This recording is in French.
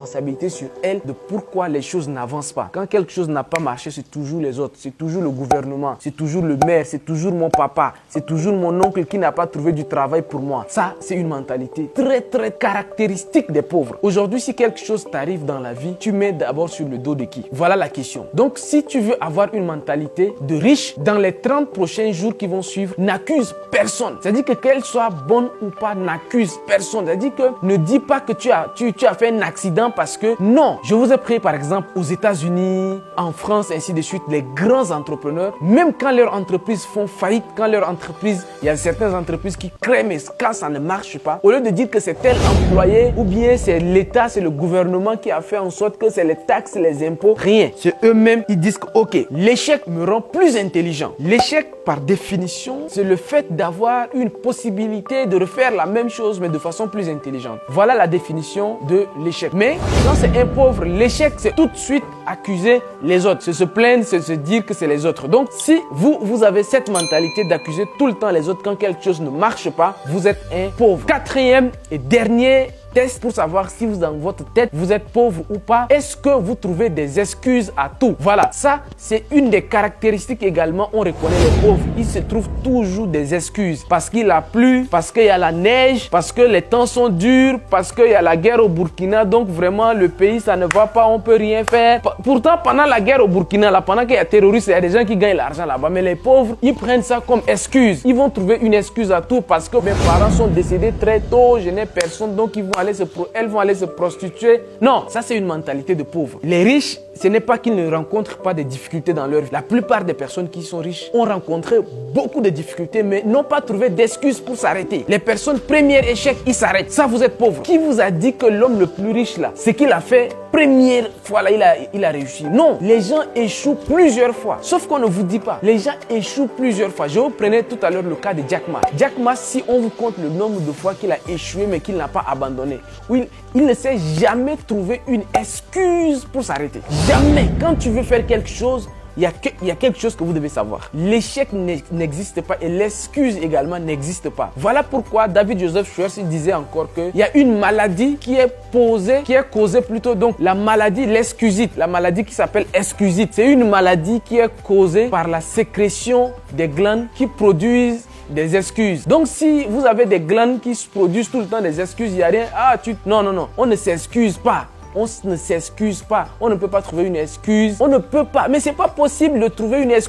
Responsabilité sur elle de pourquoi les choses n'avancent pas. Quand quelque chose n'a pas marché, c'est toujours les autres, c'est toujours le gouvernement, c'est toujours le maire, c'est toujours mon papa, c'est toujours mon oncle qui n'a pas trouvé du travail pour moi. Ça, c'est une mentalité très caractéristique des pauvres. Aujourd'hui, si quelque chose t'arrive dans la vie, tu mets d'abord sur le dos de qui? Voilà la question. Donc, si tu veux avoir une mentalité de riche, dans les 30 prochains jours qui vont suivre, n'accuse personne. C'est-à-dire que qu'elle soit bonne ou pas, n'accuse personne. C'est-à-dire que ne dis pas que tu as fait un accident parce que non. Je vous ai pris par exemple aux États-Unis, en France, ainsi de suite, les grands entrepreneurs, même quand leurs entreprises font faillite, quand leur entreprise, il y a certaines entreprises qui créent, mais quand ça ne marche pas, au lieu de dire que c'est tel employé ou bien c'est l'État, c'est le gouvernement qui a fait en sorte que c'est les taxes, les impôts, rien. C'est eux-mêmes qui disent que ok, l'échec me rend plus intelligent. L'échec, par définition, c'est le fait d'avoir une possibilité de refaire la même chose, mais de façon plus intelligente. Voilà la définition de l'échec. Mais quand c'est un pauvre, l'échec, c'est tout de suite accuser les autres. C'est se plaindre, c'est se dire que c'est les autres. Donc, si vous avez cette mentalité d'accuser tout le temps les autres quand quelque chose ne marche pas, vous êtes un pauvre. Quatrième et dernier test pour savoir si vous, dans votre tête, vous êtes pauvre ou pas. Est-ce que vous trouvez des excuses à tout? Voilà, ça, c'est une des caractéristiques également. On reconnaît les pauvres. Ils se trouvent toujours des excuses. Parce qu'il a plu, parce qu'il y a la neige, parce que les temps sont durs, parce qu'il y a la guerre au Burkina. Donc, vraiment, le pays, ça ne va pas, on peut rien faire. Pourtant, pendant la guerre au Burkina, là, pendant qu'il y a terroristes, il y a des gens qui gagnent l'argent là-bas. Mais les pauvres, ils prennent ça comme excuse. Ils vont trouver une excuse à tout parce que mes parents sont décédés très tôt, je n'ai personne, donc elles vont aller se prostituer. Non, ça c'est une mentalité de pauvre. Les riches, ce n'est pas qu'ils ne rencontrent pas de difficultés dans leur vie. La plupart des personnes qui sont riches ont rencontré beaucoup de difficultés, mais n'ont pas trouvé d'excuses pour s'arrêter. Les personnes, premier échec, ils s'arrêtent. Ça, vous êtes pauvre. Qui vous a dit que l'homme le plus riche là, ce qu'il a fait, première fois là, il a réussi? Non, les gens échouent plusieurs fois. Sauf qu'on ne vous dit pas. Les gens échouent plusieurs fois. Je vous prenais tout à l'heure le cas de Jack Ma. Jack Ma, si on vous compte le nombre de fois qu'il a échoué, mais qu'il n'a pas abandonné, oui, il ne s'est jamais trouvé une excuse pour s'arrêter. Jamais. Quand tu veux faire quelque chose, il y a quelque chose que vous devez savoir. L'échec n'existe pas et l'excuse également n'existe pas. Voilà pourquoi David Joseph Schwartz disait encore qu'il y a une maladie qui est causée plutôt, donc la maladie, l'excusite, la maladie qui s'appelle excusite. C'est une maladie qui est causée par la sécrétion des glandes qui produisent des excuses. Donc si vous avez des glandes qui produisent tout le temps des excuses, il n'y a rien. Non, on ne s'excuse pas. On ne s'excuse pas. On ne peut pas trouver une excuse. On ne peut pas. Mais c'est pas possible de trouver une excuse.